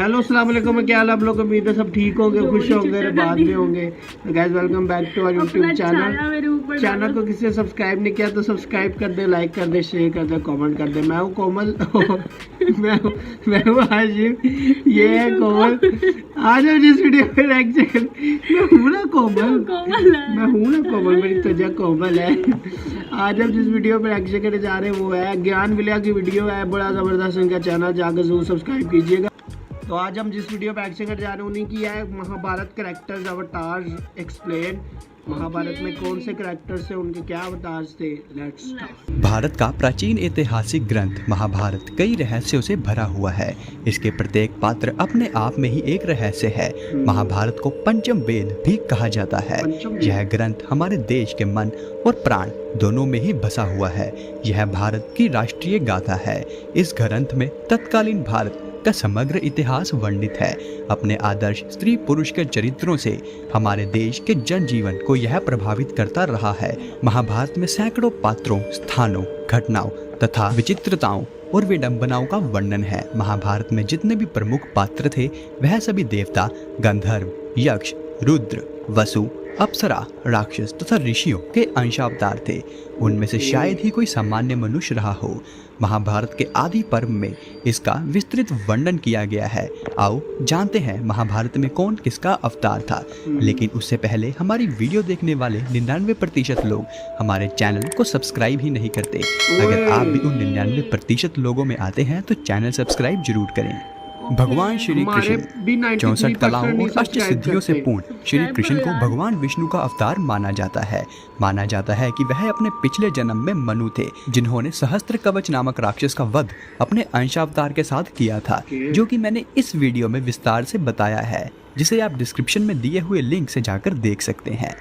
Hello अस्सलाम वालेकुम, क्या हाल आप लोग? उम्मीद है सब ठीक होंगे, खुश होंगे, बाद में होंगे। Guys welcome back to our YouTube channel को किसी ने सब्सक्राइब नहीं किया तो सब्सक्राइब कर दे, लाइक कर दे, शेयर कर दे, कमेंट कर दे। मैं हूँ कोमल मैं हूँ हाशिम, ये है कोमल। आज हम जिस वीडियो में रिएक्शन, मैं हूँ ना कोमल, मेरी त्वचा कोमल है। आज हम जिस वीडियो पे रिएक्शन करने जा रहे हैं वो है ज्ञान विलया की वीडियो है। बड़ा ज़बरदस्त इनका चैनल, जाकर जरूर सब्सक्राइब कीजिएगा। तो आज हम जिस वीडियो पे एक्शन करने जा रहे हैं उन्हीं की है Mahabharat characters avatars explain. Mahabharat में कौन से कैरेक्टर्स थे, उनके क्या अवतार्स थे। Let's start. भारत का प्राचीन ऐतिहासिक ग्रंथ महाभारत कई रहस्यों से भरा हुआ है। इसके प्रत्येक पात्र अपने आप में ही एक रहस्य है। महाभारत को पंचम वेद भी कहा जाता है। यह ग्रंथ हमारे देश के मन और प्राण दोनों में ही बसा हुआ है। यह भारत की राष्ट्रीय गाथा है। इस ग्रंथ में तत्कालीन भारत का समग्र इतिहास वर्णित है। अपने आदर्श स्त्री पुरुष के चरित्रों से हमारे देश के जनजीवन को यह प्रभावित करता रहा है। महाभारत में सैकड़ों पात्रों, स्थानों, घटनाओं तथा विचित्रताओं और विडंबनाओं का वर्णन है। महाभारत में जितने भी प्रमुख पात्र थे वह सभी देवता, गंधर्व, यक्ष, रुद्र, वसु, अप्सरा, राक्षस तथा ऋषियों के अंशावतार थे। उनमें से शायद ही कोई सामान्य मनुष्य रहा हो। महाभारत के आदि पर्व में इसका विस्तृत वर्णन किया गया है। आओ जानते हैं महाभारत में कौन किसका अवतार था। लेकिन उससे पहले हमारी वीडियो देखने वाले 99% लोग हमारे चैनल को सब्सक्राइब ही नहीं करते। अगर आप भी उन 99% लोगों में आते हैं तो चैनल सब्सक्राइब जरूर करें। भगवान श्री कृष्ण 64 कलाओं और अष्ट सिद्धियों से पूर्ण श्री कृष्ण को भगवान विष्णु का अवतार माना जाता है। माना जाता है कि वह अपने पिछले जन्म में मनु थे, जिन्होंने सहस्त्र कवच नामक राक्षस का वध अपने अंशावतार के साथ किया था, जो कि मैंने इस वीडियो में विस्तार से बताया है, जिसे आप डिस्क्रिप्शन में दिए हुए लिंक से जाकर देख सकते हैं।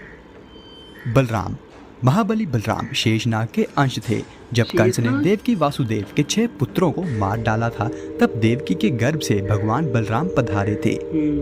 बलराम, महाबली बलराम शेषनाग के अंश थे। जब कंस ने देवकी वासुदेव के 6 पुत्रों को मार डाला था, तब देवकी के गर्भ से भगवान बलराम पधारे थे।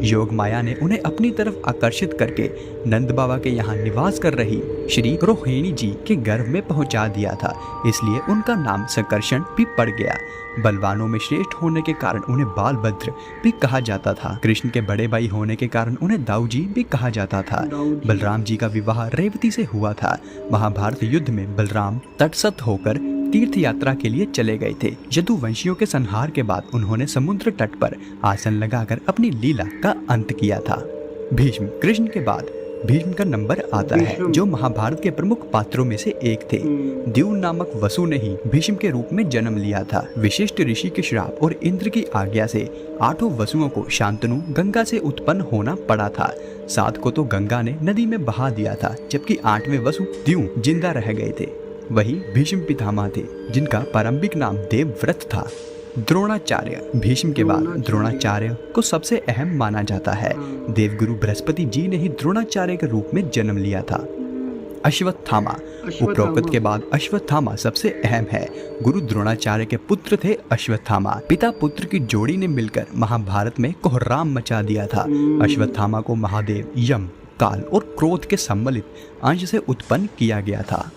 योग माया ने उन्हें अपनी तरफ आकर्षित करके नंद बाबा के यहाँ निवास कर रही श्री रोहिणी जी के गर्भ में पहुँचा दिया था, इसलिए उनका नाम संकर्षण भी पड़ गया। बलवानों में श्रेष्ठ होने के कारण उन्हें बालभद्र भी कहा जाता था। कृष्ण के बड़े भाई होने के कारण उन्हें दाऊजी भी कहा जाता था। बलराम जी का विवाह रेवती से हुआ था। महाभारत युद्ध में बलराम तटस्थ होकर तीर्थ यात्रा के लिए चले गए थे। यदुवंशियों के संहार के बाद उन्होंने समुद्र तट पर आसन लगाकर अपनी लीला का अंत किया था। भीष्म, कृष्ण के बाद भीष्म का नंबर आता है, जो महाभारत के प्रमुख पात्रों में से एक थे। द्युम्न नामक वसु ने ही भीष्म के रूप में जन्म लिया था। विशिष्ट ऋषि के श्राप और इंद्र की आज्ञा से 8 वसुओं को शांतनु गंगा से उत्पन्न होना पड़ा था। 7 को तो गंगा ने नदी में बहा दिया था, जबकि 8वें वसु द्युम्न जिंदा रह गए थे। वही भीष्म पितामह थे, जिनका प्रारंभिक नाम देवव्रत था। द्रोणाचार्य, भीष्म के बाद द्रोणाचार्य को सबसे अहम माना जाता है। देवगुरु बृहस्पति जी ने ही द्रोणाचार्य के रूप में जन्म लिया था। अश्वत्थामा, उपरोक्त के बाद अश्वत्थामा सबसे अहम है। गुरु द्रोणाचार्य के पुत्र थे अश्वत्थामा। पिता पुत्र की जोड़ी ने मिलकर महाभारत में कोहराम मचा दिया था। अश्वत्थामा को महादेव, यम, काल और क्रोध के सम्मिलित अंश से उत्पन्न किया गया था।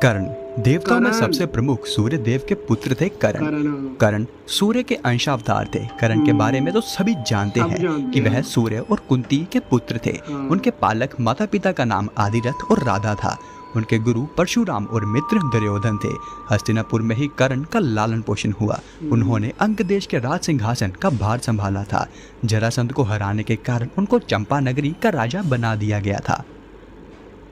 कर्ण, देवताओं में सबसे प्रमुख सूर्य देव के पुत्र थे कर्ण। कर्ण सूर्य के अंशावतार थे। कर्ण के बारे में तो सभी जानते हैं कि वह सूर्य और कुंती के पुत्र थे। उनके पालक माता पिता का नाम आदिरथ और राधा था। उनके गुरु परशुराम और मित्र दुर्योधन थे। हस्तिनापुर में ही कर्ण का लालन पोषण हुआ। उन्होंने अंग देश के राज सिंहासन का भार संभाला था। जरासंध को हराने के कारण उनको चंपा नगरी का राजा बना दिया गया था।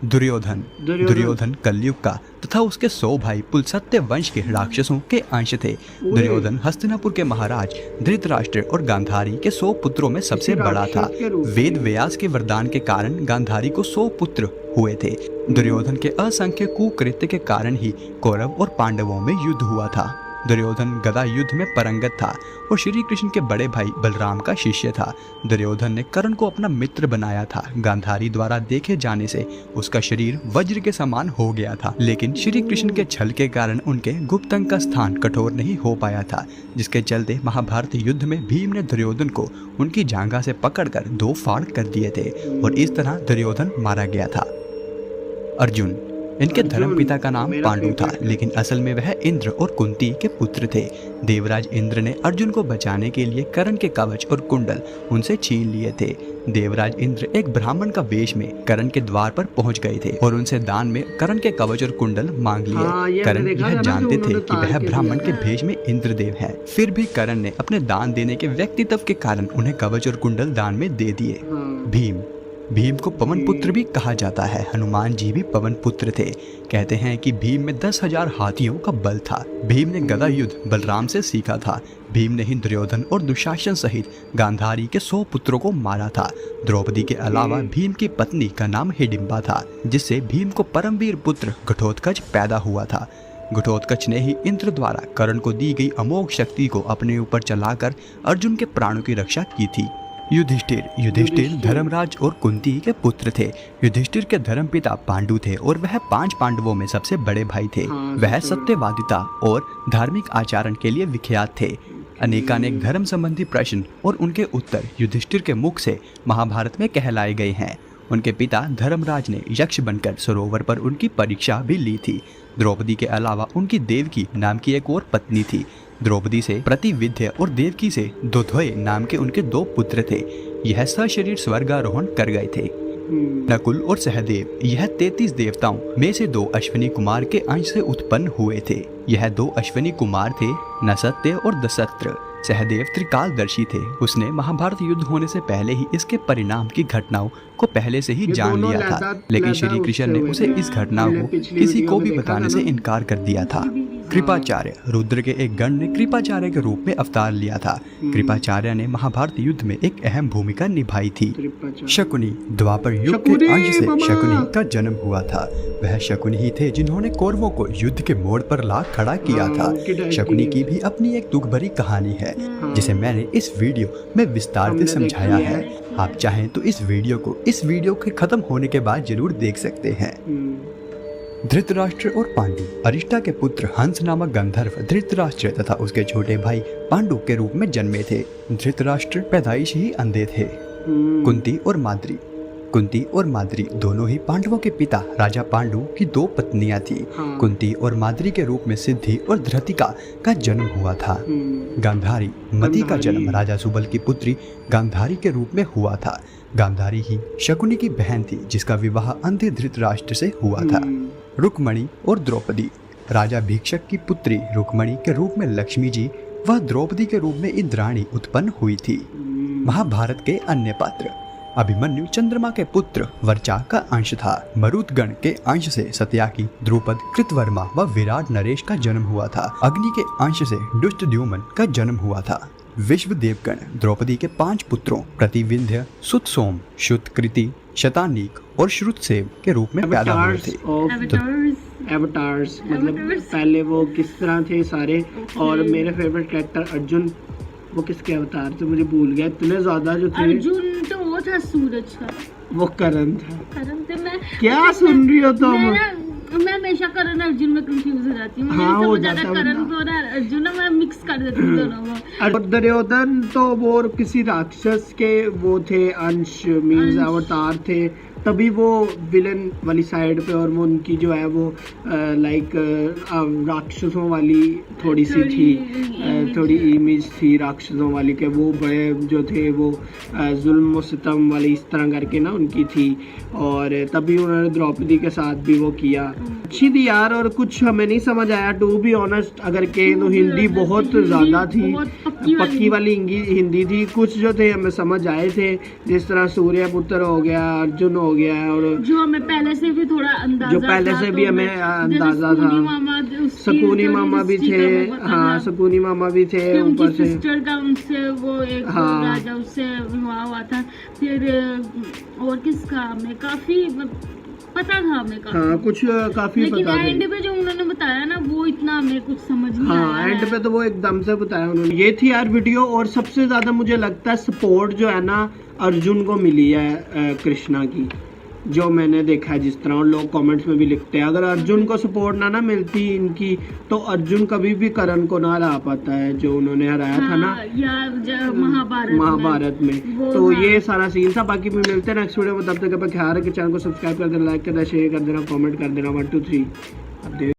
दुर्योधन कलयुग का तथा उसके 100 भाई पुलसत्य वंश के राक्षसों के अंश थे। दुर्योधन हस्तिनापुर के महाराज धृतराष्ट्र और गांधारी के 100 पुत्रों में सबसे बड़ा था। वेद व्यास के वरदान के कारण गांधारी को 100 पुत्र हुए थे। दुर्योधन के असंख्य कुकृत्य के कारण ही कौरव और पांडवों में युद्ध हुआ था। दुर्योधन गदा युद्ध में पारंगत था और श्री कृष्ण के बड़े भाई बलराम का शिष्य था। दुर्योधन ने कर्ण को अपना मित्र बनाया था। गांधारी द्वारा देखे जाने से उसका शरीर वज्र के समान हो गया था, लेकिन श्री कृष्ण के छल के कारण उनके गुप्त अंग का स्थान कठोर नहीं हो पाया था, जिसके चलते महाभारत युद्ध में भीम ने दुर्योधन को उनकी जांघा से पकड़कर 2 फाड़ कर दिए थे और इस तरह दुर्योधन मारा गया था। अर्जुन, इनके धर्मपिता का नाम पांडु था, लेकिन असल में वह इंद्र और कुंती के पुत्र थे। देवराज इंद्र ने अर्जुन को बचाने के लिए कर्ण के कवच और कुंडल उनसे छीन लिए थे। देवराज इंद्र एक ब्राह्मण का वेश में कर्ण के द्वार पर पहुंच गए थे और उनसे दान में कर्ण के कवच और कुंडल मांग लिए। कर्ण यह जानते थे कि वह ब्राह्मण के भेष में इंद्रदेव है, फिर भी कर्ण ने अपने दान देने के व्यक्तित्व के कारण उन्हें कवच और कुंडल दान में दे दिए। भीम को पवन पुत्र भी कहा जाता है। हनुमान जी भी पवन पुत्र थे। कहते हैं कि भीम में 10,000 हाथियों का बल था। भीम ने गदा युद्ध बलराम से सीखा था। भीम ने ही दुर्योधन और दुशासन सहित गांधारी के 100 पुत्रों को मारा था। द्रौपदी के अलावा भीम की पत्नी का नाम हिडिंबा था, जिससे भीम को परमवीर पुत्र घटोत्कच पैदा हुआ था। घटोत्कच ने ही इंद्र द्वारा कर्ण को दी गई अमोघ शक्ति को अपने ऊपर चलाकर अर्जुन के प्राणों की रक्षा की थी। युधिष्ठिर धर्मराज और कुंती के पुत्र थे। युधिष्ठिर के धर्मपिता पांडु थे और वह 5 पांडवों में सबसे बड़े भाई थे। वह सत्यवादिता और धार्मिक आचरण के लिए विख्यात थे। अनेकानेक धर्म संबंधी प्रश्न और उनके उत्तर युधिष्ठिर के मुख से महाभारत में कहलाए गए हैं। उनके पिता धर्मराज ने यक्ष बनकर सरोवर पर उनकी परीक्षा भी ली थी। द्रौपदी के अलावा उनकी देवकी नाम की एक और पत्नी थी। द्रौपदी से प्रतिविद्य और देवकी से दोधोय नाम के उनके 2 पुत्र थे। यह सशरीर स्वर्गारोहण कर गए थे। नकुल और सहदेव यह 33 देवताओं में से 2 अश्विनी कुमार के अंश से उत्पन्न हुए थे। यह 2 अश्विनी कुमार थे नसत्य और दशरथ। सहदेव त्रिकालदर्शी थे। उसने महाभारत युद्ध होने से पहले ही इसके परिणाम की घटनाओं को पहले से ही जान लिया था, लेकिन श्री कृष्ण ने उसे इस घटना को किसी को भी बताने से इनकार कर दिया था। कृपाचार्य रुद्र के एक गण ने कृपाचार्य के रूप में अवतार लिया था। कृपाचार्य ने महाभारत युद्ध में एक अहम भूमिका निभाई थी। शकुनी द्वापर युग के अंश से शकुनी का जन्म हुआ था। वह शकुनी ही थे जिन्होंने कौरवों को युद्ध के मोड़ पर ला खड़ा किया था। शकुनी की भी अपनी एक दुख भरी कहानी है, जिसे मैंने इस वीडियो में विस्तार से समझाया है। आप चाहें तो इस वीडियो के खत्म होने के बाद जरूर देख सकते हैं। धृतराष्ट्र और पांडु अरिष्टा के पुत्र हंस नामक गंधर्व धृतराष्ट्र तथा उसके छोटे भाई पांडु के रूप में जन्मे थे। धृतराष्ट्र पैदाइश ही अंधे थे। कुंती और माद्री दोनों ही पांडवों के पिता राजा पांडु की 2 पत्नियां थी। कुंती और माद्री के रूप में सिद्धि और धृतिका का जन्म हुआ था। गांधारी मति का जन्म राजा सुबल की पुत्री गांधारी के रूप में हुआ था। गांधारी ही शकुनी की बहन थी, जिसका विवाह अंधे धृतराष्ट्र से हुआ था। रुक्मणी और द्रौपदी राजा भीक्षक की पुत्री रुक्मणी के रूप में लक्ष्मी जी व द्रौपदी के रूप में इंद्राणी उत्पन्न हुई थी। महाभारत के अन्य पात्र अभिमन्यु चंद्रमा के पुत्र वर्चा का अंश था। मरुदगण के अंश से सत्याकी, द्रुपद, कृतवर्मा व विराट नरेश का जन्म हुआ था। अग्नि के अंश से दुष्टद्युम्न का जन्म हुआ था। विश्वदेवगण द्रौपदी के 5 पुत्रों प्रतिविंध्य, सुतसोम, शुतकृति, शतानीक और श्रुतसेव के रूप में पैदा हुए थे। एवटार्स मतलब पहले वो किस तरह थे सारे। और मेरे फेवरेट कैरेक्टर अर्जुन, वो किसके अवतार थे मुझे भूल गया। इतने ज्यादा जो थे। अर्जुन तो वो था सूरज का, वो करण था। करण थे। मैं क्या सुन रही हो तुम? मैं हमेशा करण अर्जुन में कंफ्यूज हो जाती हूँ। हाँ, हो जाता है करण को और अर्जुन ना मैं मिक्स कर देती हूँ दोनों को। दुर्योधन तो वो किसी राक्षस के वो थे अंश, मींस अवतार थे, तभी वो विलन वाली साइड पे। और वो उनकी जो है वो लाइक राक्षसों वाली थोड़ी सी थी, थोड़ी इमेज थी राक्षसों वाली के। वो बड़े जो थे वो जुल्म व सितम वाली इस तरह करके ना उनकी थी। और तभी उन्होंने द्रौपदी के साथ भी वो किया। अच्छी थी यार। और कुछ हमें नहीं समझ आया टू बी ऑनेस्ट। अगर कहे तो हिंदी बहुत ज़्यादा थी, पक्की वाली हिंदी थी। कुछ जो थे हमें समझ आए थे, जिस तरह सूर्यपुत्र हो गया, अर्जुन हो गया, और जो हमें पहले से भी थोड़ा अंदाजा जो पहले से भी हमें अंदाजा था। सकूनी मामा भी थे। हाँ, सकूनी मामा भी थे। ऊपर से सिस्टर का उनसे वो एक राजा उससे विवाह हुआ था। फिर और किसका हमें काफी पता था हमें काफी। हाँ, कुछ काफी लेकिन पता था। एंड पे जो उन्होंने बताया ना वो इतना हमें कुछ समझ नहीं आया। हाँ, एंड पे तो वो एकदम से बताया उन्होंने। ये थी यार वीडियो। और सबसे ज्यादा मुझे लगता है सपोर्ट जो है ना अर्जुन को मिली है कृष्णा की। जो मैंने देखा है, जिस तरह और लोग कमेंट्स में भी लिखते हैं, अगर अर्जुन को सपोर्ट ना मिलती इनकी तो अर्जुन कभी भी करण को ना हरा पाता है, जो उन्होंने हराया था ना यार महाभारत में। तो ये सारा सीन था। बाकी भी मिलते हैं नेक्स्ट वीडियो में, तब तक अपना ख्याल रखें, चैनल को सब्सक्राइब कर देना, लाइक कर देना, शेयर कर देना, कमेंट कर देना 1 2 3। अब